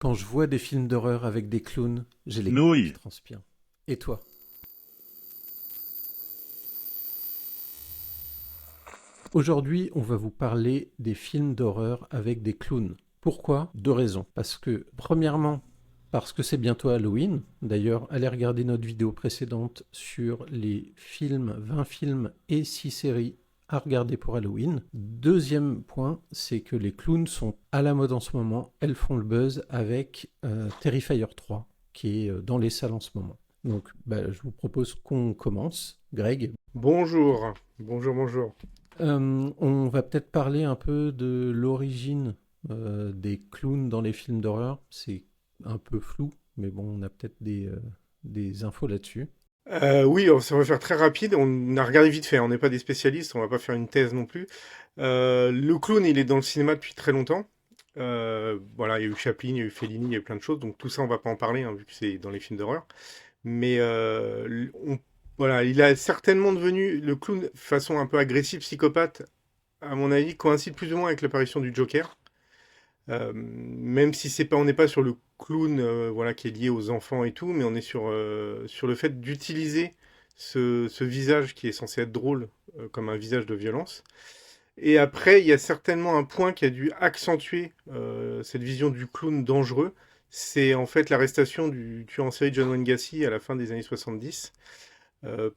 Quand je vois des films d'horreur avec des clowns, j'ai les couilles qui Nouilles. transpirent. Et toi? Aujourd'hui, on va vous parler des films d'horreur avec des clowns. Pourquoi? Deux raisons. Parce que, premièrement, parce que c'est bientôt Halloween. D'ailleurs, allez regarder notre vidéo précédente sur les films, 20 films et 6 séries à regarder pour Halloween. Deuxième point, c'est que les clowns sont à la mode en ce moment. Elles font le buzz avec Terrifier 3, qui est dans les salles en ce moment. Donc, je vous propose qu'on commence. Greg. Bonjour, bonjour, bonjour. On va peut-être parler un peu de l'origine des clowns dans les films d'horreur. C'est un peu flou, mais bon, on a peut-être des infos là-dessus. Oui, ça va faire très rapide. On a regardé vite fait, on n'est pas des spécialistes, on va pas faire une thèse non plus. Le clown, il est dans le cinéma depuis très longtemps. Voilà, il y a eu Chaplin, il y a eu Fellini, il y a eu plein de choses. Donc tout ça, on va pas en parler, hein, vu que c'est dans les films d'horreur. Mais voilà, il a certainement devenu le clown de façon un peu agressive, psychopathe. À mon avis, coïncide plus ou moins avec l'apparition du Joker. Même si c'est pas, on n'est pas sur le clown, voilà, qui est lié aux enfants et tout, mais on est sur le fait d'utiliser ce visage qui est censé être drôle comme un visage de violence. Et après, il y a certainement un point qui a dû accentuer cette vision du clown dangereux. C'est en fait l'arrestation du tueur en série John Wayne Gacy à la fin des années 70.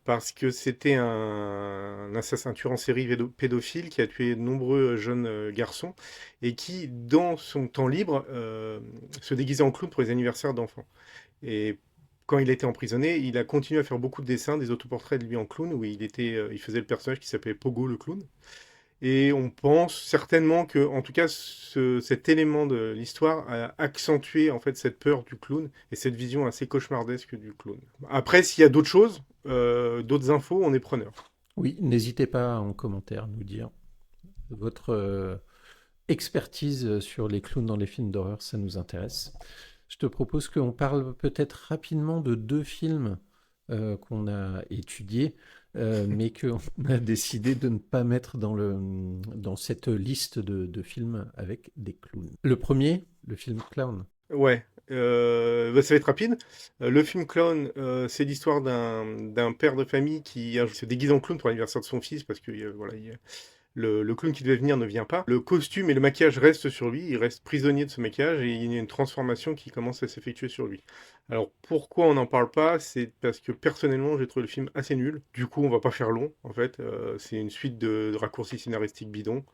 Parce que c'était un assassin tueur en série pédophile qui a tué de nombreux jeunes garçons et qui, dans son temps libre, se déguisait en clown pour les anniversaires d'enfants. Et quand il a été emprisonné, il a continué à faire beaucoup de dessins, des autoportraits de lui en clown, où il faisait le personnage qui s'appelait Pogo le clown. Et on pense certainement que, en tout cas, cet élément de l'histoire a accentué en fait cette peur du clown et cette vision assez cauchemardesque du clown. Après, s'il y a d'autres choses, d'autres infos, on est preneur. Oui, n'hésitez pas en commentaire à nous dire votre expertise sur les clowns dans les films d'horreur, ça nous intéresse. Je te propose qu'on parle peut-être rapidement de deux films qu'on a étudiés, mais qu'on a décidé de ne pas mettre dans cette liste de films avec des clowns. Le premier, le film Clown. Ouais. Ça va être rapide. Le film Clown, c'est l'histoire d'un père de famille qui se déguise en clown pour l'anniversaire de son fils parce que voilà, le clown qui devait venir ne vient pas. Le costume et le maquillage restent sur lui, il reste prisonnier de ce maquillage et il y a une transformation qui commence à s'effectuer sur lui. Alors pourquoi on n'en parle pas? C'est parce que personnellement j'ai trouvé le film assez nul. Du coup on va pas faire long en fait. C'est une suite de raccourcis scénaristiques bidons.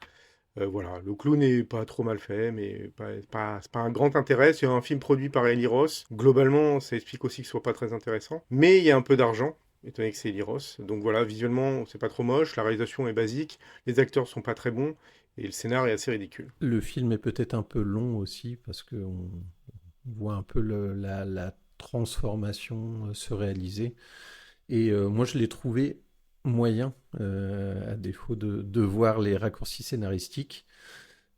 Voilà, le clown n'est pas trop mal fait, mais c'est pas un grand intérêt. C'est un film produit par Eli Roth. Globalement, ça explique aussi que ce soit pas très intéressant. Mais il y a un peu d'argent, étant donné que c'est Eli Roth. Donc voilà, visuellement, c'est pas trop moche. La réalisation est basique. Les acteurs sont pas très bons. Et le scénar est assez ridicule. Le film est peut-être un peu long aussi parce qu'on voit un peu la transformation se réaliser. Et moi, je l'ai trouvé moyen, à défaut de voir les raccourcis scénaristiques.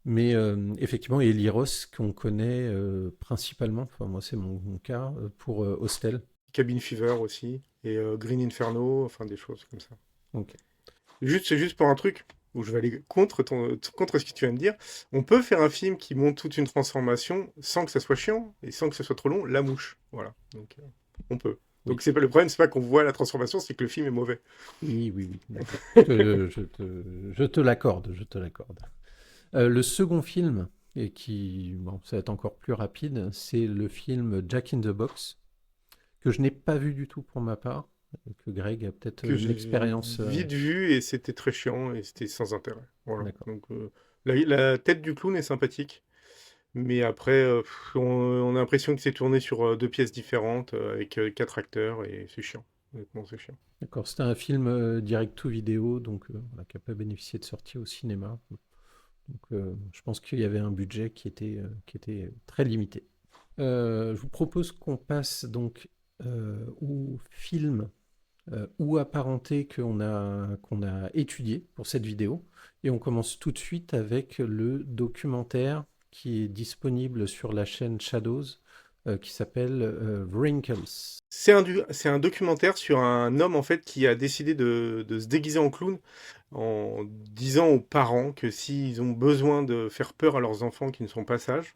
Mais effectivement, Eli Roth, qu'on connaît principalement, enfin moi c'est mon cas, pour Hostel. Cabin Fever aussi. Et Green Inferno, enfin des choses comme ça. Ok. C'est juste pour un truc où je vais aller contre ce que tu viens de dire. On peut faire un film qui montre toute une transformation sans que ça soit chiant et sans que ce soit trop long. La mouche, voilà. Donc on peut. Oui, Donc c'est pas le problème, c'est pas qu'on voit la transformation, c'est que le film est mauvais. oui, oui, oui, d'accord. Je te l'accorde, je te l'accorde. Le second film, et qui, bon, ça va être encore plus rapide, c'est le film Jack in the Box, que je n'ai pas vu du tout pour ma part, que Greg a peut-être Que une j'ai expérience. vite vu et c'était très chiant et c'était sans intérêt. Voilà. D'accord. Donc la tête du clown est sympathique, mais après on a l'impression que c'est tourné sur deux pièces différentes avec quatre acteurs et c'est chiant. Honnêtement, c'est chiant. D'accord, c'était un film direct to vidéo, donc voilà, qui n'a pas bénéficié de sortie au cinéma. Donc je pense qu'il y avait un budget qui était très limité. Je vous propose qu'on passe donc au film ou apparenté qu'on a étudié pour cette vidéo. Et on commence tout de suite avec le documentaire qui est disponible sur la chaîne Shadows, qui s'appelle Wrinkles. C'est un documentaire sur un homme en fait qui a décidé de se déguiser en clown en disant aux parents que s'ils ont besoin de faire peur à leurs enfants qui ne sont pas sages,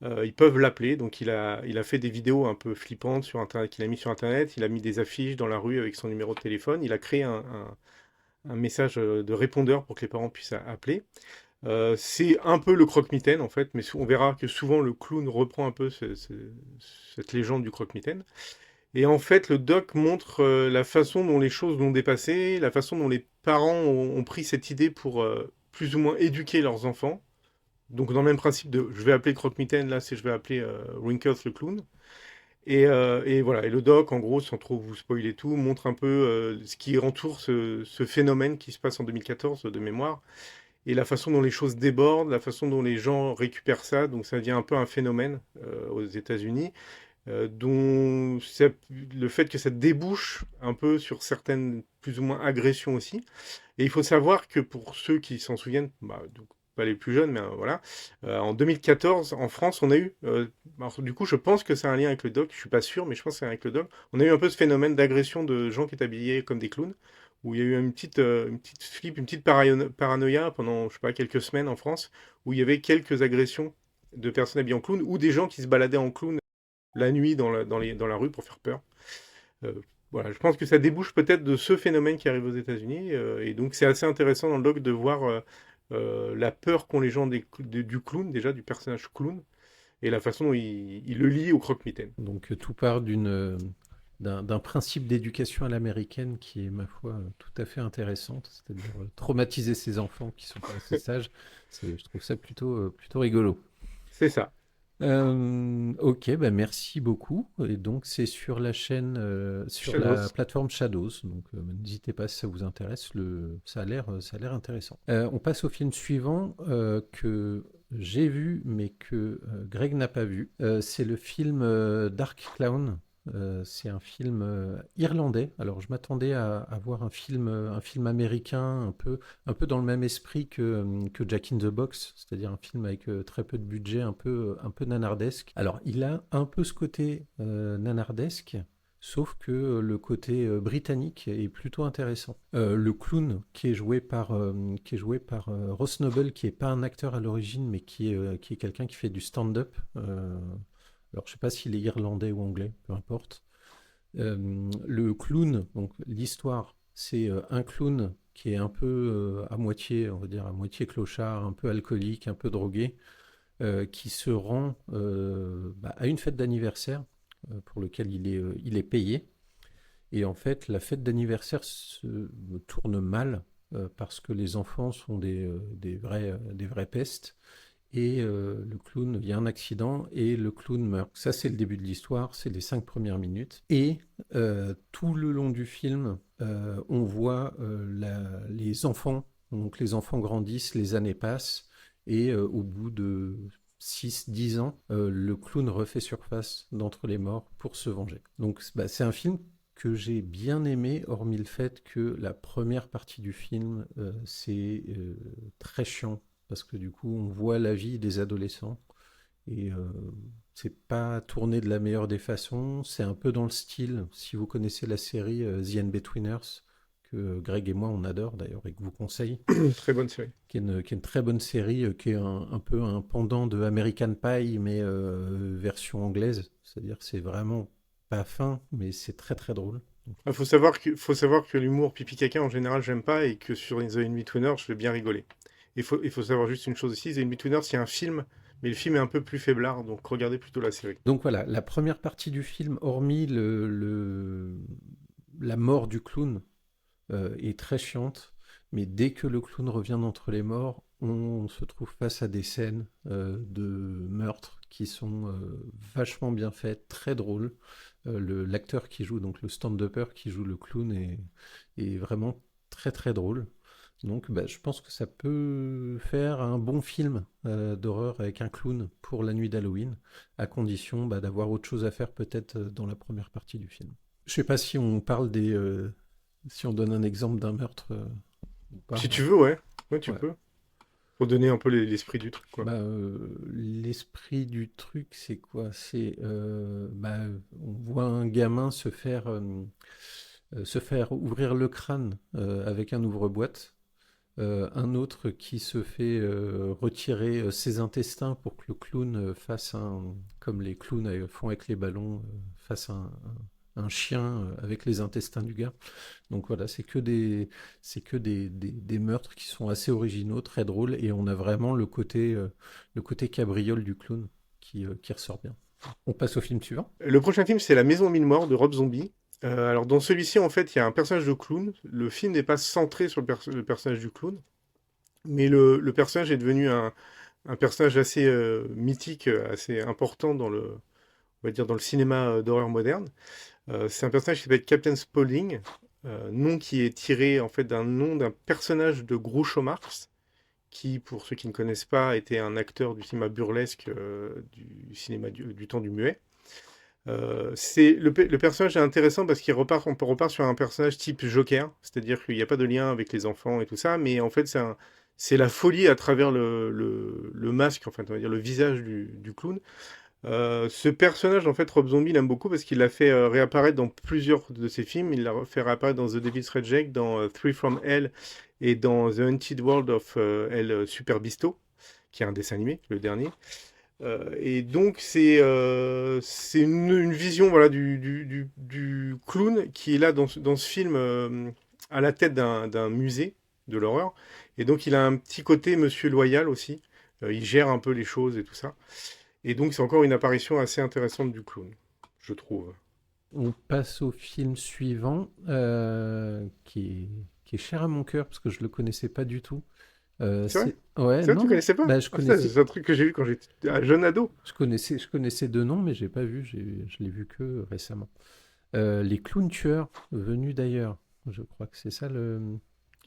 ils peuvent l'appeler. Donc il a fait des vidéos un peu flippantes sur Internet qu'il a mis sur Internet. Il a mis des affiches dans la rue avec son numéro de téléphone. Il a créé un message de répondeur pour que les parents puissent appeler. C'est un peu le croque-mitaine en fait, mais on verra que souvent le clown reprend un peu cette légende du croque-mitaine. Et en fait, le doc montre la façon dont les choses l'ont dépassé, la façon dont les parents ont pris cette idée pour plus ou moins éduquer leurs enfants. Donc dans le même principe de je vais appeler croque-mitaine, là c'est je vais appeler Wrinkles le clown. Et voilà, et le doc, en gros, sans trop vous spoiler tout, montre un peu ce qui entoure ce phénomène qui se passe en 2014 de mémoire, et la façon dont les choses débordent, la façon dont les gens récupèrent ça, donc ça devient un peu un phénomène aux États-Unis, le fait que ça débouche un peu sur certaines plus ou moins agressions aussi. Et il faut savoir que pour ceux qui s'en souviennent, bah, donc, pas les plus jeunes, mais voilà, en 2014, en France, on a eu, alors, du coup, je pense que c'est un lien avec le doc, je suis pas sûr, mais je pense que c'est avec le doc, on a eu un peu ce phénomène d'agression de gens qui étaient habillés comme des clowns, où il y a eu une petite flip, une petite paranoïa pendant, je sais pas, quelques semaines en France, où il y avait quelques agressions de personnes habillées en clown, ou des gens qui se baladaient en clown la nuit dans la rue pour faire peur. Euh, voilà, je pense que ça débouche peut-être de ce phénomène qui arrive aux États-Unis, et donc c'est assez intéressant dans le doc de voir la peur qu'ont les gens du clown, déjà du personnage clown, et la façon dont il le lie au croque-mitaine. Donc tout part d'un principe d'éducation à l'américaine qui est, ma foi, tout à fait intéressante, c'est-à-dire traumatiser ses enfants qui sont pas assez sages. Je trouve ça plutôt rigolo. C'est ça. Ok, bah merci beaucoup. Et donc c'est sur la chaîne, sur la Shadows. plateforme Shadows. Donc n'hésitez pas si ça vous intéresse. Ça a l'air intéressant. On passe au film suivant que j'ai vu mais que Greg n'a pas vu. C'est le film Dark Clown. C'est un film irlandais. Alors je m'attendais à voir un film américain un peu dans le même esprit que Jack in the Box, c'est-à-dire un film avec très peu de budget, un peu nanardesque. Alors, il a un peu ce côté nanardesque, sauf que le côté britannique est plutôt intéressant. Le clown qui est joué par Ross Noble, qui est pas un acteur à l'origine, mais qui est quelqu'un qui fait du stand-up. Alors, je sais pas s'il est irlandais ou anglais, peu importe. Le clown, donc l'histoire, c'est un clown qui est un peu à moitié, on va dire à moitié clochard, un peu alcoolique, un peu drogué, qui se rend à une fête d'anniversaire pour lequel il est payé. Et en fait, la fête d'anniversaire se tourne mal parce que les enfants sont des vrais pestes. Et le clown, il y a un accident et le clown meurt. Ça, c'est le début de l'histoire, c'est les 5 premières minutes. Et tout le long du film, on voit les enfants. Donc les enfants grandissent, les années passent, et au bout de 6 10 ans, le clown refait surface d'entre les morts pour se venger. Donc c'est un film que j'ai bien aimé, hormis le fait que la première partie du film, c'est très chiant parce que du coup, on voit la vie des adolescents et c'est pas tourné de la meilleure des façons. C'est un peu dans le style, si vous connaissez la série The In-Betweeners, que Greg et moi on adore d'ailleurs et que vous conseille, Très bonne série. qui est une très bonne série, qui est un peu un pendant de American Pie, mais version anglaise. C'est-à-dire que c'est vraiment pas fin, mais c'est très très drôle. Faut savoir que l'humour pipi caca en général j'aime pas, et que sur The In-Betweeners je vais bien rigoler. Il faut savoir juste une chose aussi, The In-Betweeners c'est un film, mais le film est un peu plus faiblard, donc regardez plutôt la série. Donc voilà, la première partie du film, hormis la mort du clown, est très chiante, mais dès que le clown revient d'entre les morts, on se trouve face à des scènes de meurtre qui sont vachement bien faites, très drôles. L'acteur qui joue, donc le stand-upper qui joue le clown, est vraiment très très drôle. Donc je pense que ça peut faire un bon film d'horreur avec un clown pour la nuit d'Halloween, à condition d'avoir autre chose à faire peut-être dans la première partie du film. Je sais pas si on parle si on donne un exemple d'un meurtre ou pas. Si tu veux, ouais, ouais, tu Ouais. peux. Pour donner un peu l'esprit du truc, quoi. L'esprit du truc, c'est quoi? On voit un gamin se faire ouvrir le crâne avec un ouvre-boîte. Un autre qui se fait retirer ses intestins pour que le clown fasse comme les clowns font avec les ballons, fasse un chien avec les intestins du gars. Donc voilà, c'est que des meurtres qui sont assez originaux, très drôles, et on a vraiment le côté cabriole du clown qui ressort bien. On passe au film suivant. Le prochain film, c'est La Maison aux Mille Morts de Rob Zombie. Alors dans celui-ci, en fait, il y a un personnage de clown. Le film n'est pas centré sur le personnage du clown, mais le personnage est devenu un personnage assez mythique, assez important on va dire dans le cinéma d'horreur moderne. C'est un personnage qui s'appelle Captain Spaulding, nom qui est tiré en fait d'un nom d'un personnage de Groucho Marx, qui, pour ceux qui ne connaissent pas, était un acteur du cinéma burlesque du cinéma du temps du muet. Le personnage est intéressant parce on repart sur un personnage type Joker, c'est-à-dire qu'il n'y a pas de lien avec les enfants et tout ça, mais en fait c'est la folie à travers le masque, enfin on va dire le visage du clown. Ce personnage, en fait, Rob Zombie l'aime beaucoup parce qu'il l'a fait réapparaître dans plusieurs de ses films. Il l'a fait réapparaître dans The Devil's Reject, dans Three from Hell et dans The Haunted World of El Super Bisto, qui est un dessin animé, le dernier. Et donc, c'est une vision voilà, du clown qui est là dans ce film à la tête d'un musée de l'horreur. Et donc, il a un petit côté monsieur loyal aussi. Il gère un peu les choses et tout ça. Et donc, c'est encore une apparition assez intéressante du clown, je trouve. On passe au film suivant, qui est cher à mon cœur parce que je le connaissais pas du tout. C'est vrai? Ouais, C'est vrai, non, tu non. connaissais pas? Bah, je Ah putain, connaissais, c'est un truc que j'ai vu quand j'étais un jeune ado. je connaissais deux noms, mais j'ai pas vu. Je l'ai vu que récemment. Les clowns tueurs venus d'ailleurs. Je crois que c'est ça le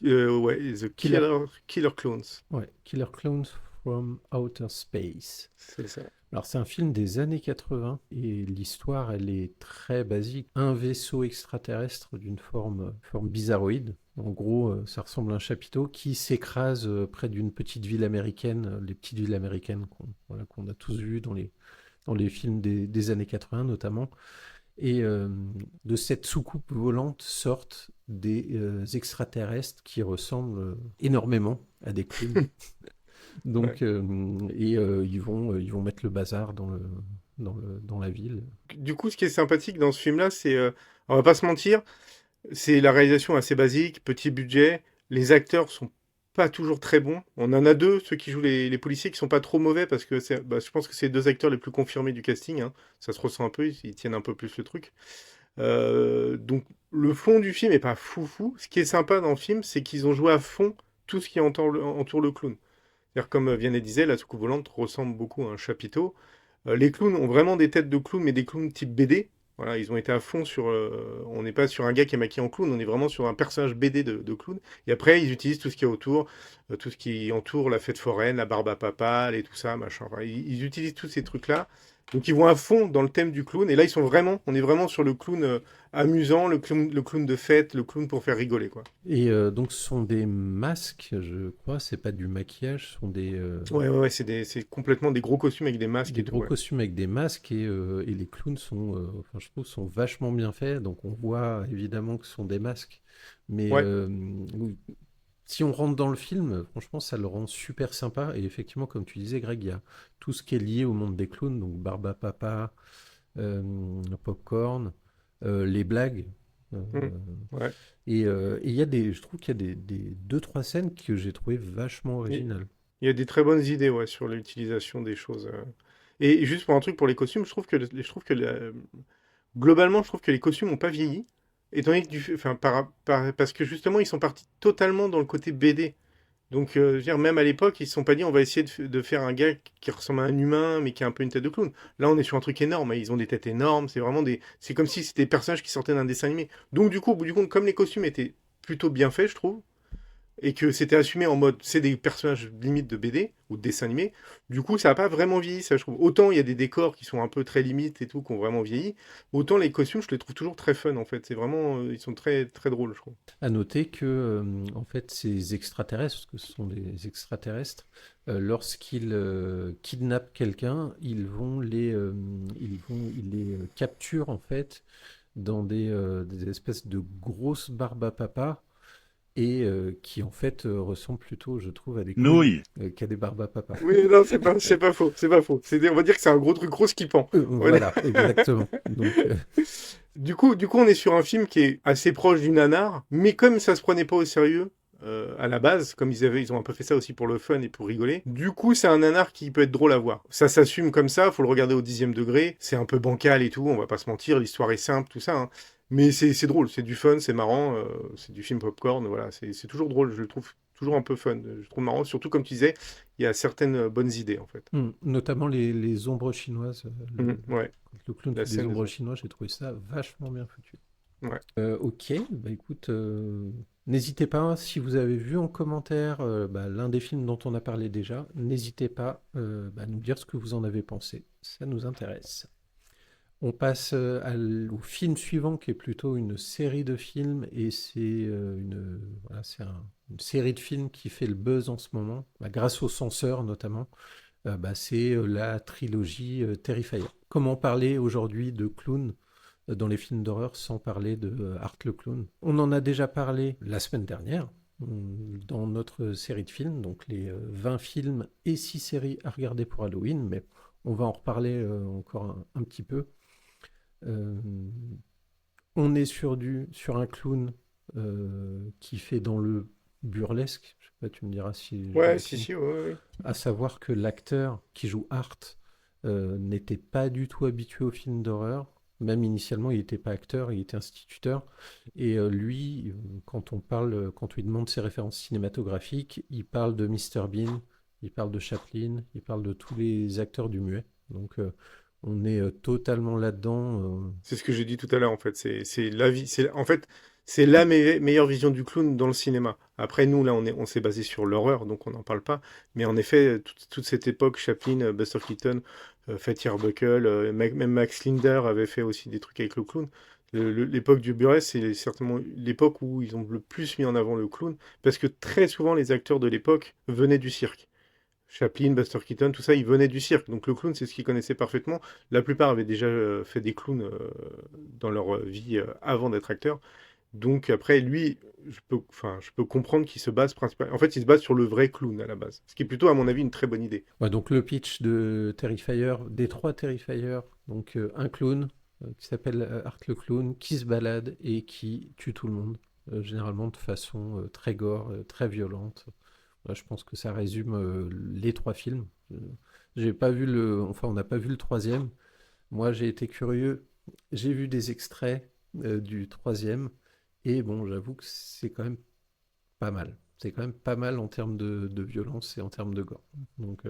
Ouais, The Killer. Killer Clowns. Ouais, Killer Clowns from Outer Space. C'est ça. Alors c'est un film des années 80 et l'histoire elle est très basique. Un vaisseau extraterrestre d'une forme bizarroïde. En gros, ça ressemble à un chapiteau qui s'écrase près d'une petite ville américaine, les petites villes américaines voilà, qu'on a tous vues dans les films des années 80 notamment. Et de cette soucoupe volante sortent des extraterrestres qui ressemblent énormément à des clowns. Ouais. Donc, ils vont mettre le bazar dans la ville. Du coup, ce qui est sympathique dans ce film-là, on va pas se mentir, c'est la réalisation assez basique, petit budget. Les acteurs sont pas toujours très bons. On en a deux, ceux qui jouent les policiers, qui sont pas trop mauvais parce que je pense que c'est les deux acteurs les plus confirmés du casting, hein. Ça se ressent un peu, ils tiennent un peu plus le truc. Donc le fond du film est pas foufou. Ce qui est sympa dans le film, c'est qu'ils ont joué à fond tout ce qui entoure le clown. C'est-à-dire, comme Vianney disait, la soucoupe volante ressemble beaucoup à un chapiteau. Les clowns ont vraiment des têtes de clowns, mais des clowns type BD. Voilà, ils ont été à fond sur. On n'est pas sur un gars qui est maquillé en clown, on est vraiment sur un personnage BD de clown. Et après, ils utilisent tout ce qui est autour, tout ce qui entoure la fête foraine, la barbe à papa, et tout ça, machin. Enfin, ils utilisent tous ces trucs-là. Donc ils vont à fond dans le thème du clown. Et là, on est vraiment sur le clown amusant, le clown de fête, le clown pour faire rigoler, quoi. Et donc, ce sont des masques, je crois. C'est pas du maquillage, ce sont Ouais, ouais, ouais, c'est complètement des gros costumes avec des masques des et tout, gros ouais. costumes avec des masques et les clowns enfin, je trouve, sont vachement bien faits. Donc, on voit évidemment que ce sont des masques. Mais Ouais. oui, si on rentre dans le film, franchement, ça le rend super sympa. Et effectivement, comme tu disais, Greg, il y a tout ce qui est lié au monde des clowns, donc Barba Papa, Popcorn, les blagues. euh, Mm. Ouais. et je trouve qu'il y a des deux, trois scènes que j'ai trouvé vachement Il originales. il y a des très bonnes idées, ouais, sur l'utilisation des choses. Et juste pour un truc pour les costumes, globalement, je trouve que les costumes n'ont pas vieilli, étant donné que enfin, parce que justement, ils sont partis totalement dans le côté BD. Donc, je veux dire, même à l'époque, ils se sont pas dit, on va essayer de faire un gars qui ressemble à un humain, mais qui a un peu une tête de clown. Là, on est sur un truc énorme, hein. Ils ont des têtes énormes. C'est comme si c'était des personnages qui sortaient d'un dessin animé. Donc, du coup, au bout du compte, comme les costumes étaient plutôt bien faits, je trouve, et que c'était assumé en mode c'est des personnages limite de BD ou de dessin animé, du coup ça n'a pas vraiment vieilli, ça je trouve. Autant il y a des décors qui sont un peu très limites et tout, qui ont vraiment vieilli, autant les costumes je les trouve toujours très fun en fait, c'est vraiment, ils sont très très drôles je trouve. À noter que, en fait, ces extraterrestres, parce que ce sont des extraterrestres, lorsqu'ils kidnappent quelqu'un, ils les capturent en fait dans des espèces de grosses barbes à papa et qui en fait ressemblent plutôt, je trouve, à des clowns Nouilles. qu'à des barbes à papa. Oui, non, c'est pas faux, c'est pas faux. On va dire que c'est un gros truc gros skippant. Voilà. Voilà, exactement. Donc, Du coup, on est sur un film qui est assez proche du nanar, mais comme ça se prenait pas au sérieux à la base, comme ils ont un peu fait ça aussi pour le fun et pour rigoler. Du coup, c'est un nanar qui peut être drôle à voir. Ça s'assume comme ça, faut le regarder au 10e degré. C'est un peu bancal et tout, on va pas se mentir, l'histoire est simple, tout ça, hein. Mais c'est drôle, c'est du fun, c'est marrant, c'est du film popcorn, voilà, c'est toujours drôle, je le trouve toujours un peu fun, je trouve marrant, surtout comme tu disais, il y a certaines bonnes idées en fait. notamment les ombres chinoises. Ouais, Quand le clown la fait des scène des ombres autres. chinoises, j'ai trouvé ça vachement bien foutu. Ouais. Ok, bah écoute, n'hésitez pas, si vous avez vu en commentaire l'un des films dont on a parlé déjà, n'hésitez pas à nous dire ce que vous en avez pensé. Ça nous intéresse. On passe au film suivant qui est plutôt une série de films et une série de films qui fait le buzz en ce moment, grâce au censeur notamment. C'est la trilogie Terrifier. Comment parler aujourd'hui de clown dans les films d'horreur sans parler de Art le Clown? On en a déjà parlé la semaine dernière dans notre série de films, donc les 20 films et 6 séries à regarder pour Halloween, mais on va en reparler encore un petit peu. Euh, on est sur un clown qui fait dans le burlesque. Je sais pas, tu me diras si je Ouais, si, décline. si, ouais, ouais. À savoir que l'acteur qui joue Art n'était pas du tout habitué aux films d'horreur. Même initialement, il n'était pas acteur, il était instituteur. Et lui, quand on lui demande ses références cinématographiques, il parle de Mr Bean, il parle de Chaplin, il parle de tous les acteurs du muet. Donc, on est totalement là-dedans. C'est ce que j'ai dit tout à l'heure, en fait. C'est la vie. En fait, c'est la meilleure vision du clown dans le cinéma. Après, nous, là, on s'est basé sur l'horreur, donc on n'en parle pas. Mais en effet, toute cette époque, Chaplin, Buster Keaton, Fatty Arbuckle, même Max Linder avait fait aussi des trucs avec le clown. L'époque du burlesque, c'est certainement l'époque où ils ont le plus mis en avant le clown, parce que très souvent, les acteurs de l'époque venaient du cirque. Chaplin, Buster Keaton, tout ça, ils venaient du cirque. Donc le clown, c'est ce qu'ils connaissaient parfaitement. La plupart avaient déjà fait des clowns dans leur vie avant d'être acteurs. Donc après, lui, je peux comprendre qu'il se base principalement. En fait, il se base sur le vrai clown à la base. Ce qui est plutôt, à mon avis, une très bonne idée. Ouais, donc le pitch de Terrifier, des trois Terrifiers, donc un clown qui s'appelle Art le Clown, qui se balade et qui tue tout le monde, généralement de façon très gore, très violente. Voilà, je pense que ça résume les trois films. J'ai pas vu enfin on n'a pas vu le troisième. Moi j'ai été curieux, j'ai vu des extraits du troisième et bon j'avoue que c'est quand même pas mal. C'est quand même pas mal en termes de violence et en termes de gore. Donc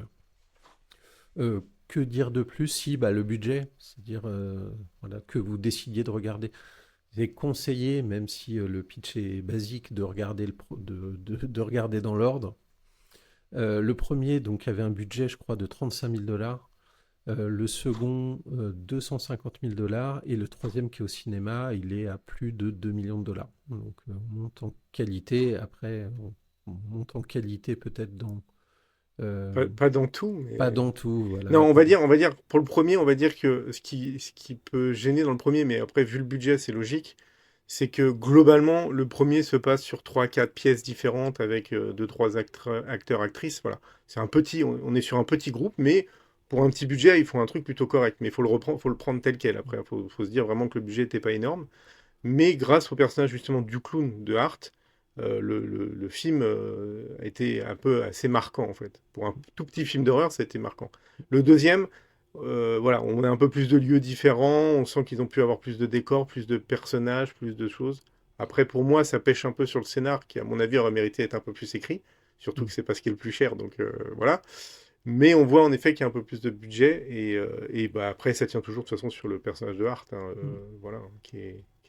que dire de plus si le budget, c'est-à-dire voilà, que vous décidiez de regarder. C'est conseillé, même si le pitch est basique, de regarder, de regarder dans l'ordre. Le premier donc avait un budget, je crois, de 35 000 $. Le second, 250 000 $. Et le troisième qui est au cinéma, il est à plus de 2 millions de dollars. Donc on monte en qualité. Après, on monte en qualité peut-être dans... euh, Pas dans tout, pas mais dans tout, non, voilà. on va dire, pour le premier, on va dire que ce qui peut gêner dans le premier, mais après, vu le budget, c'est logique, c'est que globalement, le premier se passe sur trois, quatre pièces différentes avec deux, trois acteurs, actrices. Voilà. C'est un petit, on est sur un petit groupe, mais pour un petit budget, ils font un truc plutôt correct. Mais il faut le prendre tel quel. Après, faut se dire vraiment que le budget n'était pas énorme. Mais grâce au personnage justement du clown de Hart, le film a été un peu assez marquant en fait. Pour un tout petit film d'horreur, ça a été marquant. Le deuxième, voilà, on a un peu plus de lieux différents, on sent qu'ils ont pu avoir plus de décors, plus de personnages, plus de choses. Après, pour moi, ça pêche un peu sur le scénar, qui à mon avis aurait mérité d'être un peu plus écrit, surtout que c'est pas ce qui est le plus cher, donc voilà. Mais on voit en effet qu'il y a un peu plus de budget, et après, ça tient toujours de toute façon sur le personnage de Hart, hein, voilà, qui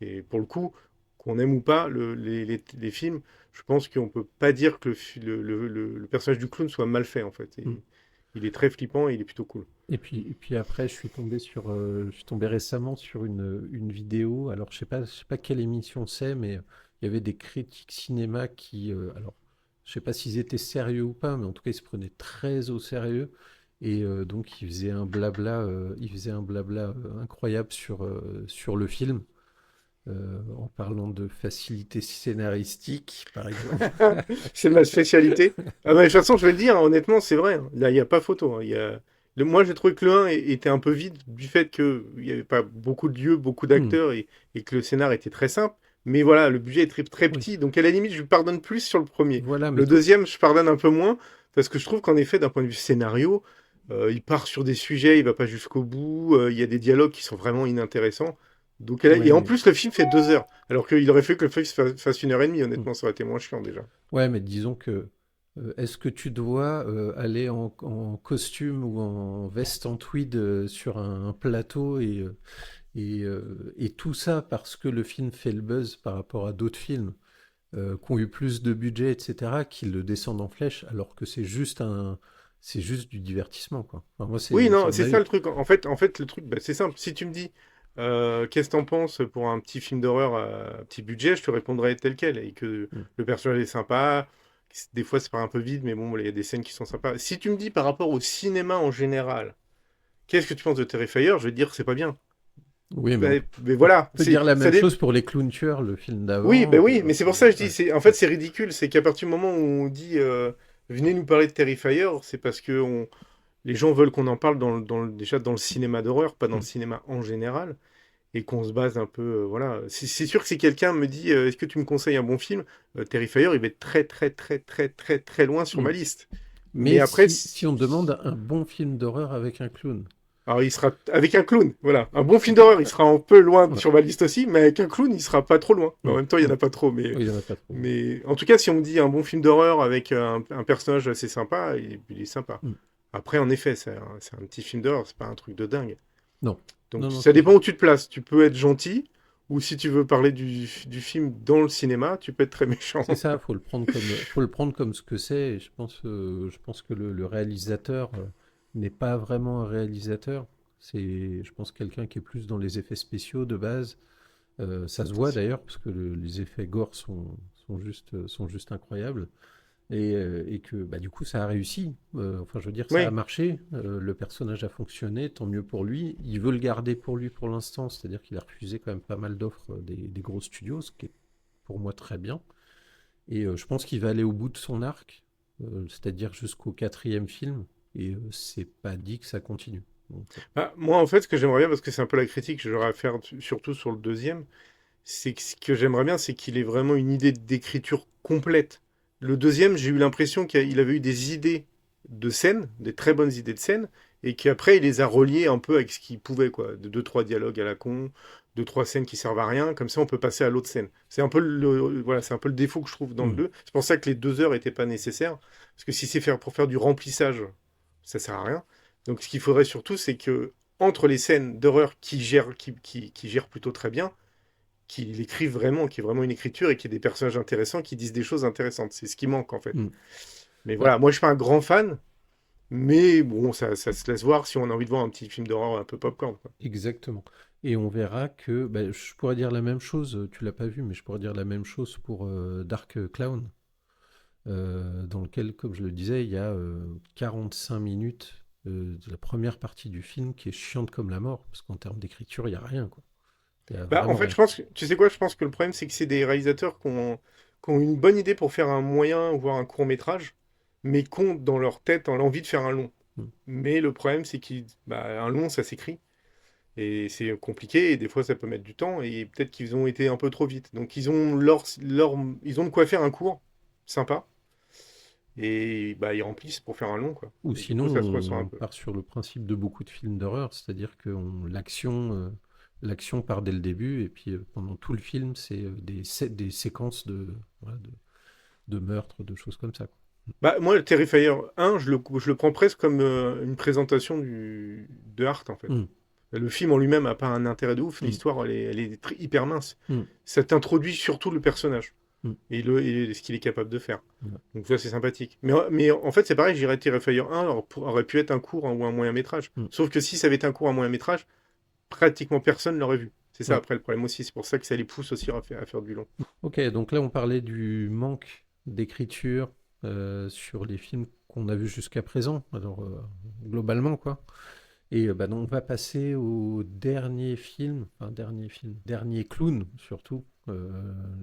est, pour le coup, qu'on aime ou pas les films, je pense qu'on peut pas dire que le personnage du clown soit mal fait en fait. Il est très flippant et il est plutôt cool. Et puis après, je suis tombé récemment sur une vidéo. Alors, je sais pas quelle émission c'est, mais il y avait des critiques cinéma qui, alors, je sais pas s'ils étaient sérieux ou pas, mais en tout cas, ils se prenaient très au sérieux. Et donc, ils faisaient un blabla incroyable sur le film. en parlant de facilité scénaristique, par exemple. C'est ma spécialité. Ah bah, de toute façon, je vais le dire, hein, honnêtement, c'est vrai, hein. Là, il n'y a pas photo, hein. Moi, j'ai trouvé que le 1 était un peu vide du fait qu'il n'y avait pas beaucoup de lieux, beaucoup Hmm, d'acteurs et que le scénar était très simple. Mais voilà, le budget est très, très oui, petit. Donc, à la limite, je lui pardonne plus sur le premier. voilà, mais Le toi, deuxième, je pardonne un peu moins parce que je trouve qu'en effet, d'un point de vue scénario, il part sur des sujets, il va pas jusqu'au bout. Il y a des dialogues qui sont vraiment inintéressants. Donc, ouais, et en mais, plus, le film fait 2 heures. Alors qu'il aurait fallu que le film fasse 1 heure et demie, hmm. honnêtement, ça aurait été moins chiant déjà. Ouais, mais disons que est-ce que tu dois aller en costume ou en veste en tweed sur un plateau et tout ça parce que le film fait le buzz par rapport à d'autres films qui ont eu plus de budget, etc., qui le descendent en flèche alors que c'est juste du divertissement, quoi. Enfin, moi, Oui, c'est non, mon c'est ça avis. le truc. En fait, le truc, bah, c'est simple. Si tu me dis, qu'est-ce que t'en penses pour un petit film d'horreur à petit budget, je te répondrai tel quel. Et que Mm. le personnage est sympa. Des fois, c'est pas un peu vide, mais bon, il y a des scènes qui sont sympas. Si tu me dis par rapport au cinéma en général, qu'est-ce que tu penses de Terrifier, je vais te dire que c'est pas bien. Oui, mais Mais voilà, on peut dire la même chose pour Les Clowns Tueurs, le film oui, ben d'avant. oui, mais c'est pour ça que je dis, Ouais. en fait, c'est ridicule. C'est qu'à partir du moment où on dit, venez nous parler de Terrifier, c'est parce que les gens veulent qu'on en parle déjà dans le cinéma d'horreur, pas dans le Mm. cinéma en général, et qu'on se base un peu, voilà. C'est sûr que si quelqu'un me dit, est-ce que tu me conseilles un bon film, Terrifier, il va être très, très, très, très, très, très loin sur ma Mm. liste. Mais Mais après, si on demande un bon film d'horreur avec un clown. alors il sera avec un clown, voilà. Un bon film d'horreur, il sera un peu loin Ouais. sur ma liste aussi, mais avec un clown, il sera pas trop loin. Mais en Mm. même temps, il y en Mm. a pas trop, mais Oui, il n'y en a pas trop. Mais en tout cas, si on me dit un bon film d'horreur avec un personnage assez sympa, il est sympa. Mm. Après, en effet, c'est un petit film d'horreur, c'est pas un truc de dingue. Non, Donc non, non, ça c'est dépend sûr. où tu te places. Tu peux être gentil, ou si tu veux parler du film dans le cinéma, tu peux être très méchant. C'est ça, faut le prendre comme ce que c'est. Et je pense que le réalisateur n'est pas vraiment un réalisateur. Je pense, quelqu'un qui est plus dans les effets spéciaux de base. Ça se voit d'ailleurs, parce que les effets gore sont juste incroyables. Et que bah, du coup, ça a réussi. Enfin, je veux dire, ça a Oui, marché. Le personnage a fonctionné, tant mieux pour lui. Il veut le garder pour lui pour l'instant, c'est-à-dire qu'il a refusé quand même pas mal d'offres des gros studios, ce qui est pour moi très bien. Et je pense qu'il va aller au bout de son arc, c'est-à-dire jusqu'au quatrième film, et c'est pas dit que ça continue. Donc, bah, moi en fait, ce que j'aimerais bien, parce que c'est un peu la critique que j'aurais à faire, surtout sur le deuxième, c'est que ce que j'aimerais bien, c'est qu'il ait vraiment une idée d'écriture complète. Le deuxième, j'ai eu l'impression qu'il avait eu des idées de scène, des très bonnes idées de scène, et qu'après, il les a reliées un peu avec ce qu'il pouvait, quoi. De deux, trois dialogues à la con, deux, trois scènes qui servent à rien, comme ça, on peut passer à l'autre scène. C'est un peu voilà, c'est un peu le défaut que je trouve dans le hmm. 2. C'est pour ça que les 2 heures n'étaient pas nécessaires, parce que si c'est pour faire du remplissage, ça sert à rien. Donc, ce qu'il faudrait surtout, c'est que entre les scènes d'horreur qui gèrent plutôt très bien, qu'il écrive vraiment, qu'il y ait vraiment une écriture et qu'il y ait des personnages intéressants qui disent des choses intéressantes. C'est ce qui manque en fait. Hmm. Mais Bah, voilà, moi je suis pas un grand fan, mais bon, ça se laisse voir si on a envie de voir un petit film d'horreur un peu popcorn, quoi. exactement. Et on verra que, bah, je pourrais dire la même chose, tu l'as pas vu, mais je pourrais dire la même chose pour Dark Clown, dans lequel, comme je le disais, il y a 45 minutes de la première partie du film qui est chiante comme la mort, parce qu'en termes d'écriture, il n'y a rien, quoi. Il n'y a Bah en vraiment fait, rien. tu sais quoi, je pense que le problème c'est que c'est des réalisateurs qui ont une bonne idée pour faire un moyen, voire un court métrage, mais qui ont dans leur tête l'envie de faire un long. Hmm. Mais le problème c'est qu'un long ça s'écrit. Et c'est compliqué, et des fois ça peut mettre du temps, et peut-être qu'ils ont été un peu trop vite. Donc ils ont de quoi faire un cours, sympa, et bah ils remplissent pour faire un long, quoi. Ou Et du sinon, coup ça se ressent un on peu. part sur le principe de beaucoup de films d'horreur, c'est-à-dire que l'action part dès le début, et puis pendant tout le film, c'est des séquences voilà, de meurtres, de choses comme ça, quoi. Bah moi le Terrifier 1, je le prends presque comme une présentation de Art en fait. Hmm, Le film en lui-même n'a pas un intérêt de ouf, hmm, l'histoire elle est hyper mince. hmm, Ça t'introduit surtout le personnage, hmm. et ce qu'il est capable de faire. Ouais. Donc ça, c'est sympathique. Mais en fait, c'est pareil, j'irais Terrifier 1 aurait pu être un court ou un moyen métrage. Hmm. Sauf que si ça avait été un court ou un moyen métrage, pratiquement personne l'aurait vu. C'est ça Ouais. après le problème aussi. C'est pour ça que ça les pousse aussi à faire du long. Ok, donc là on parlait du manque d'écriture sur les films qu'on a vus jusqu'à présent, alors globalement quoi. Et donc, on va passer au dernier clown surtout, Ouais,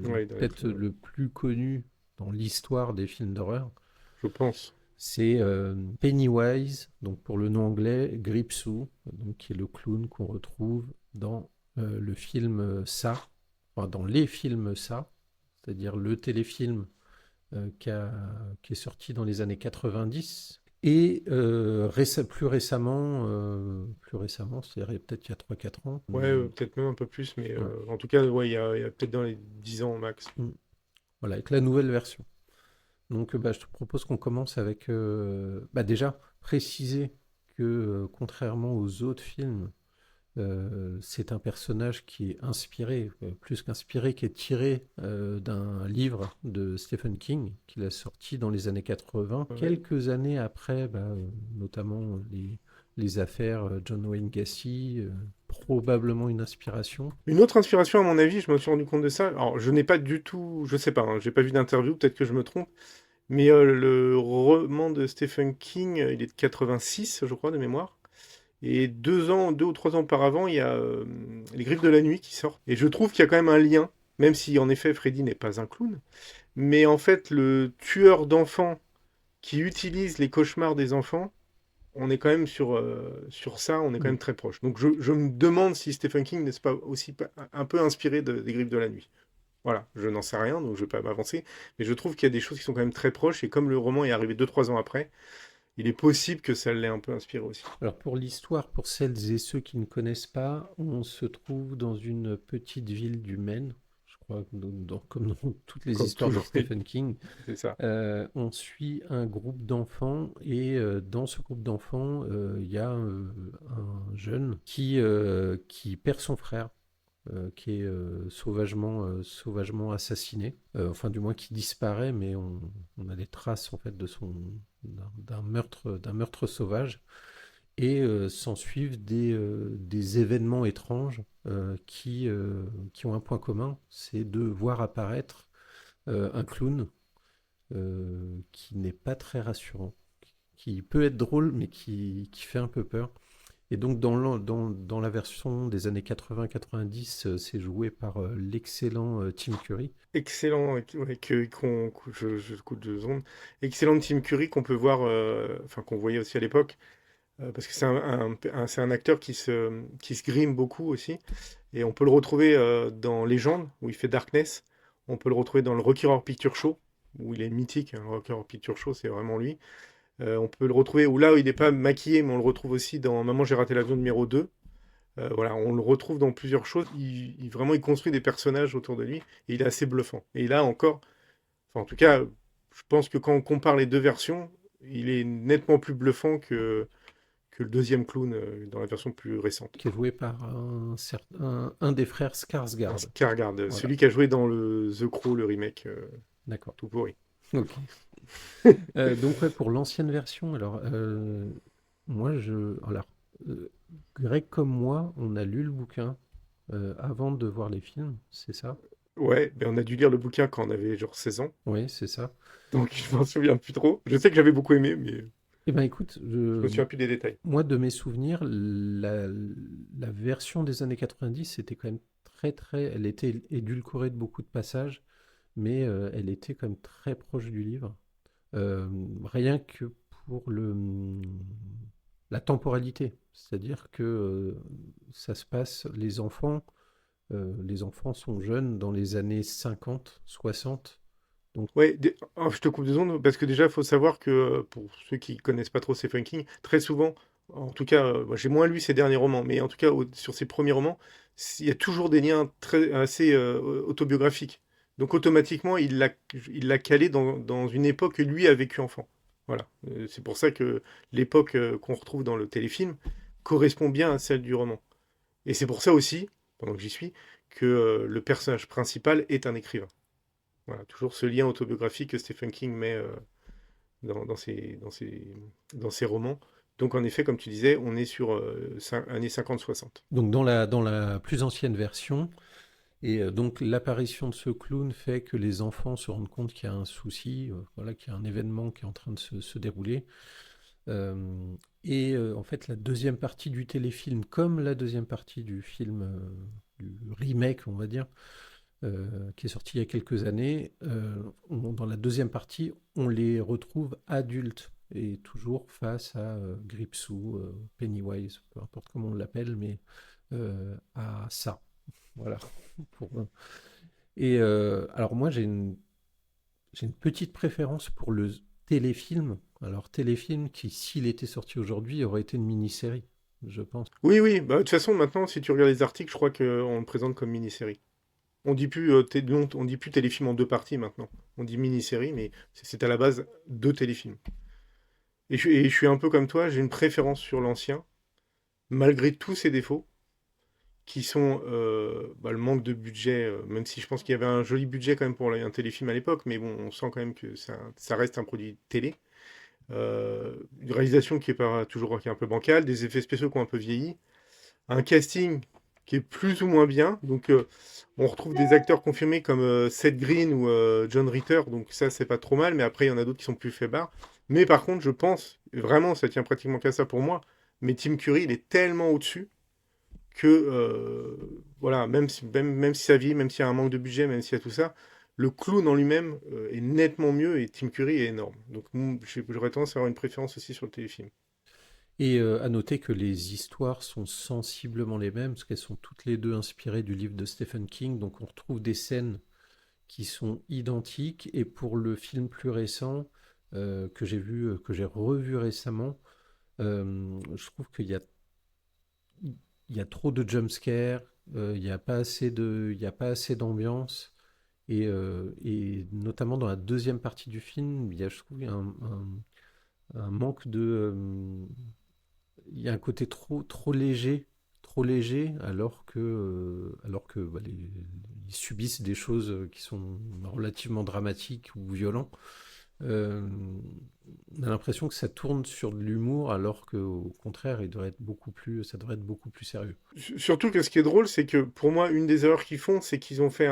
dans les peut-être clowns, ouais. le plus connu dans l'histoire des films d'horreur. Je pense. C'est Pennywise, donc pour le nom anglais, Gripsou, donc qui est le clown qu'on retrouve dans le film Ça, enfin dans les films Ça, c'est-à-dire le téléfilm qui est sorti dans les années 90. Et plus récemment, c'est-à-dire peut-être il y a 3 4 ans, Ouais, peut-être même un peu plus, mais ouais, en tout cas, ouais, il y a peut-être dans les 10 ans max. voilà, avec la nouvelle version. Donc je te propose qu'on commence avec déjà préciser que contrairement aux autres films, c'est un personnage qui est inspiré, plus qu'inspiré, qui est tiré d'un livre de Stephen King qu'il a sorti dans les années 80, Ouais. quelques années après, notamment les affaires John Wayne Gacy, probablement une inspiration. Une autre inspiration, à mon avis, je me suis rendu compte de ça. Alors, je n'ai pas du tout, je sais pas, hein, j'ai pas vu d'interview, peut-être que je me trompe, mais le roman de Stephen King, il est de 86, je crois, de mémoire. Et 2 ou 3 ans auparavant, il y a Les Griffes de la Nuit qui sort. Et je trouve qu'il y a quand même un lien, même si en effet Freddy n'est pas un clown. Mais en fait, le tueur d'enfants qui utilise les cauchemars des enfants, on est quand même sur ça, on est quand Mm. même très proche. Donc je me demande si Stephen King n'est pas aussi un peu inspiré des Griffes de la Nuit. Voilà, je n'en sais rien, donc je ne vais pas m'avancer. Mais je trouve qu'il y a des choses qui sont quand même très proches. Et comme le roman est arrivé 2, 3 ans après, il est possible que ça l'ait un peu inspiré aussi. Alors pour l'histoire, pour celles et ceux qui ne connaissent pas, on se trouve dans une petite ville du Maine, je crois, comme dans toutes les Comme histoires de toujours, oui, Stephen King. c'est ça. On suit un groupe d'enfants et dans ce groupe d'enfants, il y a un jeune qui perd son frère, qui est sauvagement assassiné, enfin du moins qui disparaît, mais on a des traces en fait d'un meurtre sauvage. Et s'en suivent des événements étranges qui ont un point commun, c'est de voir apparaître un clown qui n'est pas très rassurant, qui peut être drôle, mais qui fait un peu peur. Et donc, dans la version des années 80-90, c'est joué par l'excellent Tim Curry. Excellent, ouais, je coupe 2 secondes. Excellent Tim Curry qu'on peut voir, enfin qu'on voyait aussi à l'époque, parce que c'est un acteur qui se grime beaucoup aussi. Et on peut le retrouver dans Légende, où il fait Darkness. On peut le retrouver dans le Rocky Horror Picture Show, où il est mythique, hein. Le Rocky Horror Picture Show, c'est vraiment lui. On peut le retrouver, où là, où il n'est pas maquillé, mais on le retrouve aussi dans Maman, j'ai raté l'avion numéro 2. Voilà, on le retrouve dans plusieurs choses. Vraiment, il construit des personnages autour de lui, et il est assez bluffant. Et là encore, enfin, en tout cas, je pense que quand on compare les deux versions, il est nettement plus bluffant que le deuxième clown dans la version plus récente. Qui est joué par un des frères Un Skarsgård. Skarsgård, Voilà, celui qui a joué dans le The Crow, le remake d'accord. tout pourri. Ok. Donc ouais, pour l'ancienne version, alors alors euh, Greg comme moi, on a lu le bouquin avant de voir les films, c'est ça? Ouais, ben on a dû lire le bouquin quand on avait genre 16 ans, Oui, c'est ça. donc je m'en souviens plus trop. Je sais que j'avais beaucoup aimé, mais Eh ben écoute, je me souviens plus des détails. moi de mes souvenirs, la version des années 90, c'était quand même elle était édulcorée de beaucoup de passages, mais elle était quand même très proche du livre. Rien que pour la temporalité, c'est-à-dire que ça se passe, les enfants sont jeunes dans les années 50, 60, donc Ouais, oh, je te coupe 2 secondes, parce que déjà, il faut savoir que pour ceux qui connaissent pas trop Stephen King, très souvent, en tout cas, moi, j'ai moins lu ses derniers romans, mais en tout cas, sur ses premiers romans, il y a toujours des liens assez autobiographiques. Donc automatiquement, il l'a calé dans une époque que lui a vécu enfant. Voilà. C'est pour ça que l'époque qu'on retrouve dans le téléfilm correspond bien à celle du roman. Et c'est pour ça aussi, pendant que j'y suis, que le personnage principal est un écrivain. Voilà, toujours ce lien autobiographique que Stephen King met dans ses romans. Donc en effet, comme tu disais, on est sur années 50-60. dans la plus ancienne version. Et donc l'apparition de ce clown fait que les enfants se rendent compte qu'il y a un souci, voilà, qu'il y a un événement qui est en train de se dérouler. Euh, Et en fait, la deuxième partie du téléfilm, comme la deuxième partie du film, du remake, on va dire, qui est sorti il y a quelques années, dans la deuxième partie, on les retrouve adultes et toujours face à Gripsou, Pennywise, peu importe comment on l'appelle, mais à ça. Voilà. Pour, et alors moi, j'ai une petite préférence pour le téléfilm. Alors téléfilm qui, s'il était sorti aujourd'hui, aurait été une mini-série, je pense. Oui, oui, bah, de toute façon, maintenant, si tu regardes les articles, je crois qu'on le présente comme mini-série. On dit plus, non, on dit plus téléfilm en deux parties maintenant. On dit mini-série, mais c'est à la base deux téléfilms. Et je suis un peu comme toi, j'ai une préférence sur l'ancien, malgré tous ses défauts, qui sont bah, le manque de budget, même si je pense qu'il y avait un joli budget quand même pour un téléfilm à l'époque, mais bon, on sent quand même que ça reste un produit télé. Une réalisation qui est pas toujours qui est un peu bancale, des effets spéciaux qui ont un peu vieilli, un casting qui est plus ou moins bien. Donc, on retrouve des acteurs confirmés comme Seth Green ou John Ritter. Donc, ça, c'est pas trop mal. Mais après, il y en a d'autres qui sont plus faiblards. Mais par contre, je pense, vraiment, ça tient pratiquement qu'à ça pour moi. Mais Tim Curry, il est tellement au-dessus que, voilà, même si ça vit, même s'il y a un manque de budget, même s'il y a tout ça, le clown en lui-même est nettement mieux et Tim Curry est énorme. Donc, j'aurais tendance à avoir une préférence aussi sur le téléfilm. Et à noter que les histoires sont sensiblement les mêmes, parce qu'elles sont toutes les deux inspirées du livre de Stephen King, donc on retrouve des scènes qui sont identiques. Et pour le film plus récent, que j'ai vu, que j'ai revu récemment, je trouve il y a trop de jumpscares, il n'y a pas assez il y a pas assez d'ambiance. Et notamment dans la deuxième partie du film, il y a, je trouve, un manque de, il y a un côté trop léger, alors que bah, ils subissent des choses qui sont relativement dramatiques ou violentes. Euh, on a l'impression que ça tourne sur de l'humour, alors qu'au contraire, ça devrait être beaucoup plus sérieux. Surtout que ce qui est drôle, c'est que pour moi, une des erreurs qu'ils font, c'est qu'ils ont fait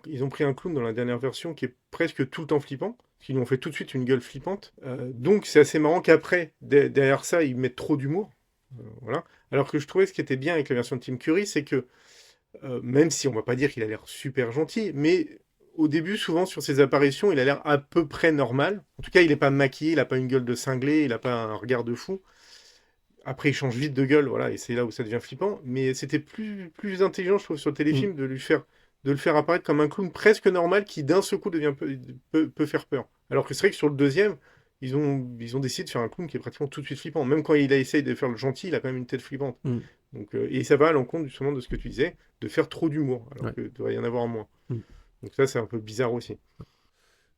ils ont pris un clown dans la dernière version qui est presque tout le temps flippant. Ils lui ont fait tout de suite une gueule flippante. Donc c'est assez marrant qu'après, derrière ça, ils mettent trop d'humour. Voilà. Alors que je trouvais ce qui était bien avec la version de Tim Curry, c'est que même si on va pas dire qu'il a l'air super gentil, mais au début, souvent sur ses apparitions, il a l'air à peu près normal. En tout cas, il n'est pas maquillé, il n'a pas une gueule de cinglé, il n'a pas un regard de fou. Après, il change vite de gueule, voilà, et c'est là où ça devient flippant. Mais c'était plus intelligent, je trouve, sur le Mm. téléfilm de le faire apparaître comme un clown presque normal qui d'un seul coup peut faire peur. Alors que c'est vrai que sur le deuxième, ils ont décidé de faire un clown qui est pratiquement tout de suite flippant. Même quand il a essayé de faire le gentil, il a quand même une tête flippante. Mm. Donc, et ça va à l'encontre justement de ce que tu disais, de faire trop d'humour, alors Ouais. que devrait y en avoir moins. Mm. Donc ça, c'est un peu bizarre aussi.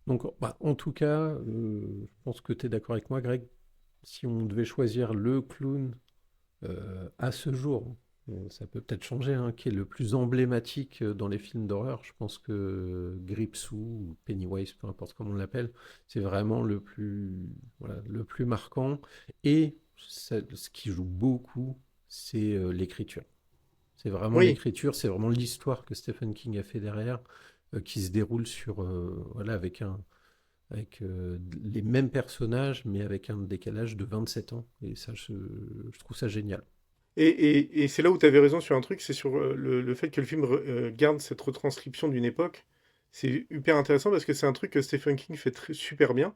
Donc, bah, en tout cas, je pense que tu es d'accord avec moi, Greg. Si on devait choisir le clown à ce jour, ça peut peut-être changer, hein, qui est le plus emblématique dans les films d'horreur. Je pense que Gripsou ou Pennywise, peu importe comment on l'appelle, c'est vraiment voilà, le plus marquant. Et ce qui joue beaucoup, c'est l'écriture. C'est vraiment Oui, l'écriture, c'est vraiment l'histoire que Stephen King a fait derrière, qui se déroule voilà, avec les mêmes personnages, mais avec un décalage de 27 ans. Et ça, je trouve ça génial. et c'est là où tu avais raison sur un truc, c'est sur le fait que le film garde cette retranscription d'une époque. C'est hyper intéressant parce que c'est un truc que Stephen King fait super bien.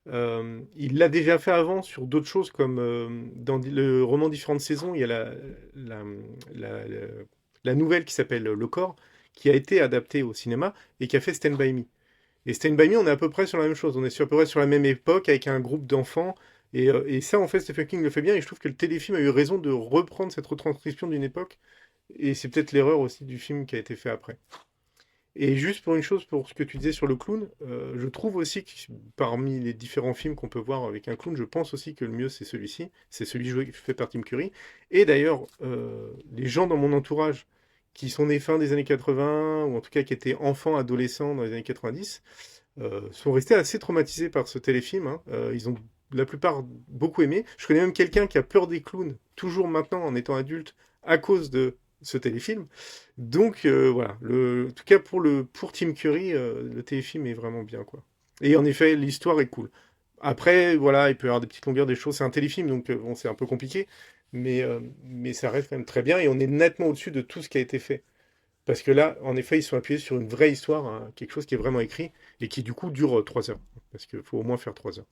Il l'a déjà fait avant sur d'autres choses comme dans le roman Différentes saisons, il y a la, la, la- la nouvelle qui s'appelle Le Corps, qui a été adaptée au cinéma et qui a fait Stand By Me. Et Stand By Me, on est à peu près sur la même chose. On est à peu près sur la même époque avec un groupe d'enfants. Et ça, en fait, Stephen King le fait bien. Et je trouve que le téléfilm a eu raison de reprendre cette retranscription d'une époque. Et c'est peut-être l'erreur aussi du film qui a été fait après. Et juste pour une chose, pour ce que tu disais sur le clown, je trouve aussi que parmi les différents films qu'on peut voir avec un clown, je pense aussi que le mieux c'est celui-ci. C'est celui joué fait par Tim Curry. Et d'ailleurs, les gens dans mon entourage qui sont nés fin des années 80, ou en tout cas qui étaient enfants, adolescents dans les années 90, sont restés assez traumatisés par ce téléfilm, hein. Ils ont la plupart beaucoup aimé. Je connais même quelqu'un qui a peur des clowns, toujours maintenant en étant adulte, à cause de ce téléfilm. Donc voilà, en tout cas pour Tim Curry, le téléfilm est vraiment bien quoi. Et en effet, l'histoire est cool. Après, voilà, il peut y avoir des petites longueurs, des choses. C'est un téléfilm, donc bon, c'est un peu compliqué. Mais ça reste quand même très bien et on est nettement au-dessus de tout ce qui a été fait. Parce que là, en effet, ils sont appuyés sur une vraie histoire, hein, quelque chose qui est vraiment écrit et qui du coup dure 3 heures. Parce qu'il faut au moins faire 3 heures.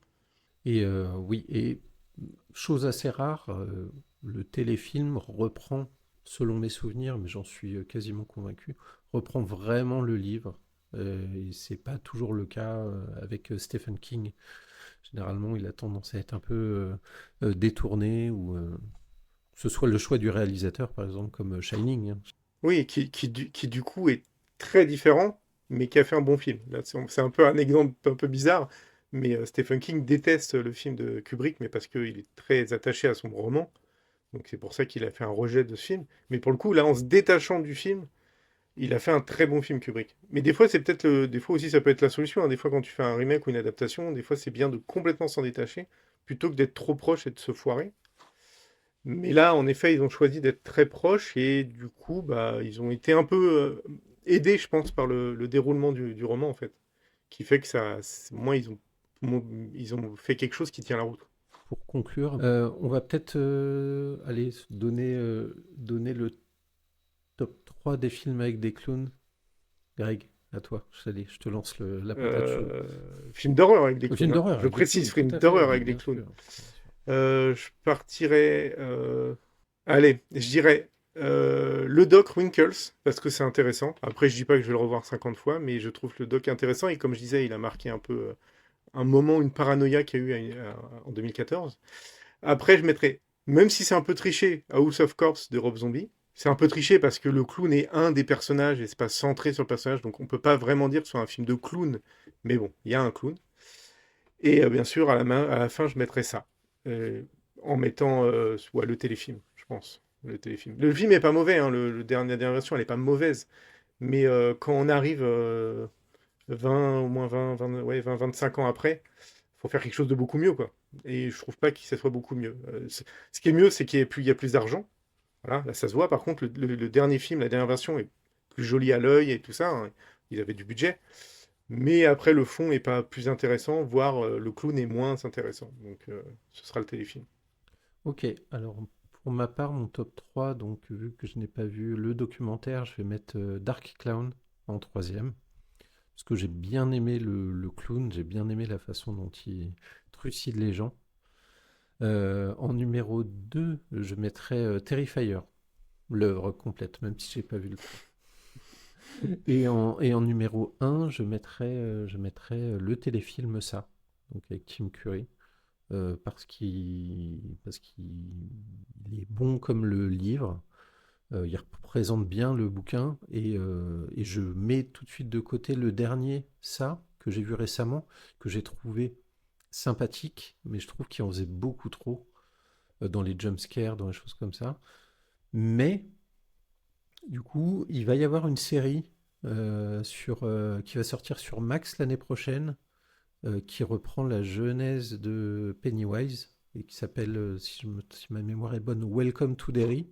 Et oui, et chose assez rare, le téléfilm reprend, selon mes souvenirs, mais j'en suis quasiment convaincu, reprend vraiment le livre. Et c'est pas toujours le cas avec Stephen King. Généralement, il a tendance à être un peu détourné ou que ce soit le choix du réalisateur, par exemple, comme Shining, hein. Oui, qui du coup est très différent, mais qui a fait un bon film. Là, c'est un peu un exemple un peu bizarre, mais Stephen King déteste le film de Kubrick, mais parce qu'il est très attaché à son roman. Donc c'est pour ça qu'il a fait un rejet de ce film. Mais pour le coup, là, en se détachant du film, il a fait un très bon film Kubrick. Mais des fois, des fois aussi, ça peut être la solution, hein. Des fois, quand tu fais un remake ou une adaptation, des fois, c'est bien de complètement s'en détacher, plutôt que d'être trop proche et de se foirer. Mais là, en effet, ils ont choisi d'être très proches et du coup, bah, ils ont été un peu aidés, je pense, par le déroulement du roman, en fait, qui fait que moi, ils ont fait quelque chose qui tient la route. Pour conclure, on va peut-être aller donner le top 3 des films avec des clowns. Greg, à toi. Allez, je te lance la patate chaude. Euh, Film d'horreur avec des Le clowns, film hein. d'horreur Je avec des précise, clowns, tout film à fait, d'horreur mais avec des bien clowns. sûr. Bien sûr. Je partirais. Allez, je dirais le doc Winkles, parce que c'est intéressant. Après, je dis pas que je vais le revoir 50 fois, mais je trouve le doc intéressant. Et comme je disais, il a marqué un peu un moment, une paranoïa qu'il y a eu en 2014. Après, je mettrais, même si c'est un peu triché, House of Corpse de Rob Zombie. C'est un peu triché parce que le clown est un des personnages et c'est pas centré sur le personnage, donc on peut pas vraiment dire que ce soit un film de clown. Mais bon, il y a un clown. Et bien sûr, à la fin, je mettrais ça. Euh, En mettant ouais, le téléfilm, je pense. Le téléfilm. Le film est pas mauvais, hein, la dernière version, elle est pas mauvaise. Mais quand on arrive 20, au moins 20, ouais, 20, 25 ans après, faut faire quelque chose de beaucoup mieux, quoi. Et je trouve pas que ça soit beaucoup mieux. Ce qui est mieux, c'est il y a plus d'argent. Voilà, là, ça se voit. Par contre, le dernier film, la dernière version est plus jolie à l'œil et tout ça, hein. Ils avaient du budget. Mais après, le fond n'est pas plus intéressant, voire le clown est moins intéressant. Donc, ce sera le téléfilm. Ok, alors pour ma part, mon top 3, donc vu que je n'ai pas vu le documentaire, je vais mettre Dark Clown en troisième. Parce que j'ai bien aimé le clown, j'ai bien aimé la façon dont il trucide les gens. En numéro 2, je mettrais Terrifier, l'œuvre complète, même si j'ai pas vu le 3. Et en numéro un, je mettrais le téléfilm Ça, donc avec Tim Curry, parce qu'il est bon comme le livre. Il représente bien le bouquin et je mets tout de suite de côté le dernier, Ça, que j'ai vu récemment, que j'ai trouvé sympathique, mais je trouve qu'il en faisait beaucoup trop dans les jumpscares, dans les choses comme ça. Mais du coup, il va y avoir une série qui va sortir sur Max l'année prochaine, qui reprend la genèse de Pennywise et qui s'appelle, si ma mémoire est bonne, Welcome to Derry,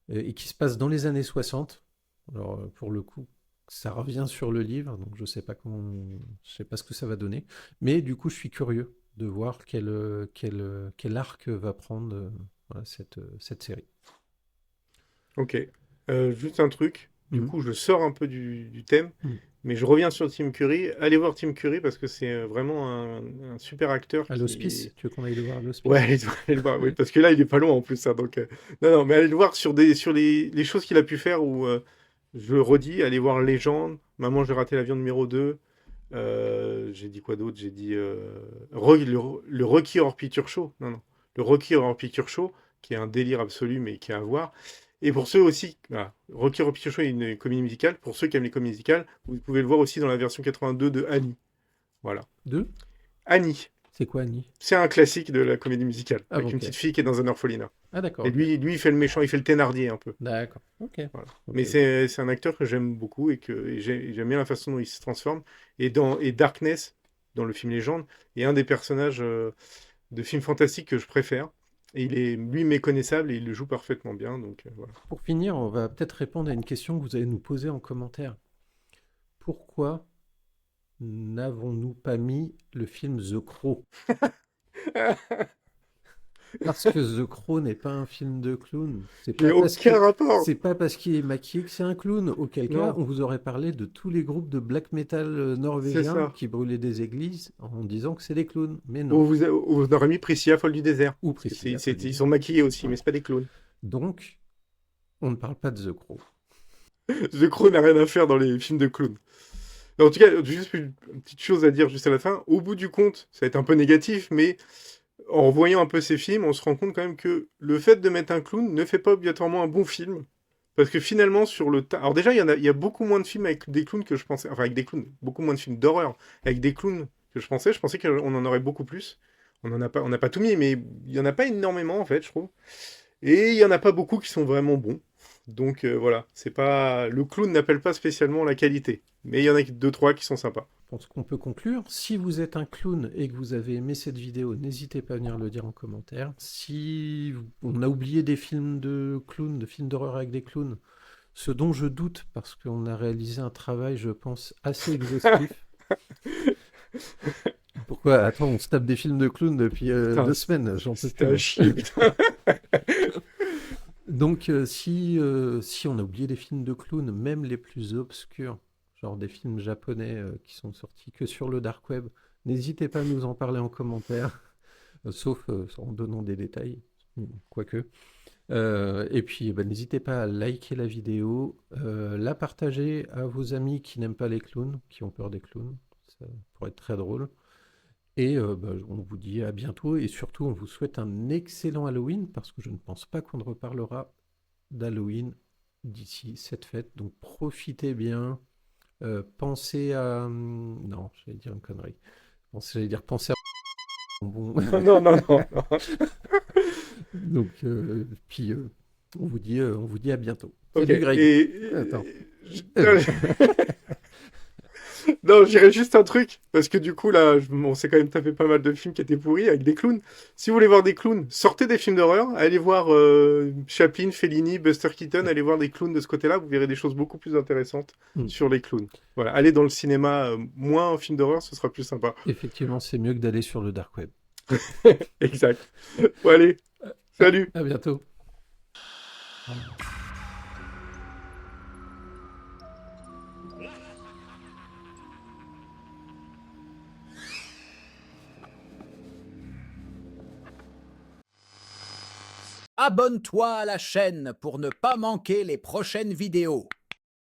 et qui se passe dans les années 60. Alors, pour le coup, ça revient sur le livre, donc je sais pas ce que ça va donner. Mais du coup, je suis curieux de voir quel arc va prendre voilà, cette série. Ok. Juste un truc. Du Mhm. coup, je sors un peu du thème, Mhm. mais je reviens sur Tim Curry. Allez voir Tim Curry parce que c'est vraiment un super acteur À qui. l'hospice? Tu veux qu'on aille le voir à Ouais, l'hospice? allez le voir. Oui, parce que là, il est pas loin en plus, hein, donc. Non, non, mais allez le voir sur les choses qu'il a pu faire où, je le redis, allez voir Légende, Maman, j'ai raté l'avion numéro 2. J'ai dit quoi d'autre? J'ai dit le Rocky Horror Picture Show. Non, non. Le Rocky Horror Picture Show, qui est un délire absolu, mais qui est à voir. Et pour ceux aussi, voilà, Rocky Horror Picture Show est une comédie musicale. Pour ceux qui aiment les comédies musicales, vous pouvez le voir aussi dans la version 82 de Annie. Voilà. Deux? Annie, C'est quoi, Annie? c'est un classique de la comédie musicale, Ah bon, avec une ok. petite fille qui est dans un orphelinat. Ah d'accord, Et ok. lui, il fait le méchant, il fait le Thénardier un peu. D'accord. Ok. Voilà. Ok, Mais ok. c'est un acteur que j'aime beaucoup et j'aime bien la façon dont il se transforme. Et Darkness, dans le film Légende, est un des personnages de films fantastiques que je préfère. Et il est, lui, méconnaissable et il le joue parfaitement bien. Donc voilà. Pour finir, on va peut-être répondre à une question que vous allez nous poser en commentaire. Pourquoi n'avons-nous pas mis le film The Crow? Parce que The Crow n'est pas un film de clown. Il n'y a aucun rapport. C'est pas parce qu'il est maquillé que c'est un clown. Auquel cas, Non, on vous aurait parlé de tous les groupes de black metal c'est norvégiens ça. qui brûlaient des églises en disant que c'est des clowns. Mais non. On aurait mis Priscilla, folle du désert. Ou Parce que Priscilla, folle du ils désert. sont maquillés aussi, mais c'est pas des clowns. Donc, on ne parle pas de The Crow. The Crow n'a rien à faire dans les films de clowns. En tout cas, juste une petite chose à dire juste à la fin. Au bout du compte, ça va être un peu négatif, mais en voyant un peu ces films, on se rend compte quand même que le fait de mettre un clown ne fait pas obligatoirement un bon film. Parce que finalement, sur le tas. Alors, déjà, il y a beaucoup moins de films avec des clowns que je pensais. Enfin, avec des clowns. Beaucoup moins de films d'horreur avec des clowns que je pensais. Je pensais qu'on en aurait beaucoup plus. On n'a pas tout mis, mais il y en a pas énormément, en fait, je trouve. Et il y en a pas beaucoup qui sont vraiment bons. Donc voilà, c'est pas le clown n'appelle pas spécialement la qualité, mais il y en a que deux trois qui sont sympas. Je pense qu'on peut conclure. Si vous êtes un clown et que vous avez aimé cette vidéo, n'hésitez pas à venir le dire en commentaire. Si on a oublié des films de clowns, de films d'horreur avec des clowns, ce dont je doute parce qu'on a réalisé un travail, je pense, assez exhaustif. Pourquoi? Attends, on se tape des films de clowns depuis Putain, 2 semaines, j'en peux c'était plus. à chier, putain. Donc, si on a oublié des films de clowns, même les plus obscurs, genre des films japonais qui sont sortis que sur le dark web, n'hésitez pas à nous en parler en commentaire, sauf en donnant des détails, quoique. Et puis, bah, n'hésitez pas à liker la vidéo, la partager à vos amis qui n'aiment pas les clowns, qui ont peur des clowns, ça pourrait être très drôle. Et bah, on vous dit à bientôt et surtout on vous souhaite un excellent Halloween parce que je ne pense pas qu'on ne reparlera d'Halloween d'ici cette fête. Donc profitez bien. Pensez à... non, j'allais dire une connerie. Pensez à... Bon. Non, non, non, non. Donc, puis on vous dit à bientôt. Ok, Salut Greg. et... Attends. Non, je dirais juste un truc, parce que du coup, là, on s'est quand même tapé pas mal de films qui étaient pourris avec des clowns. Si vous voulez voir des clowns, sortez des films d'horreur, allez voir Chaplin, Fellini, Buster Keaton, allez voir des clowns de ce côté-là, vous verrez des choses beaucoup plus intéressantes sur les clowns. Voilà, allez dans le cinéma, moins un film d'horreur, ce sera plus sympa. Effectivement, c'est mieux que d'aller sur le dark web. Exact. Bon, allez, salut. À bientôt. Abonne-toi à la chaîne pour ne pas manquer les prochaines vidéos.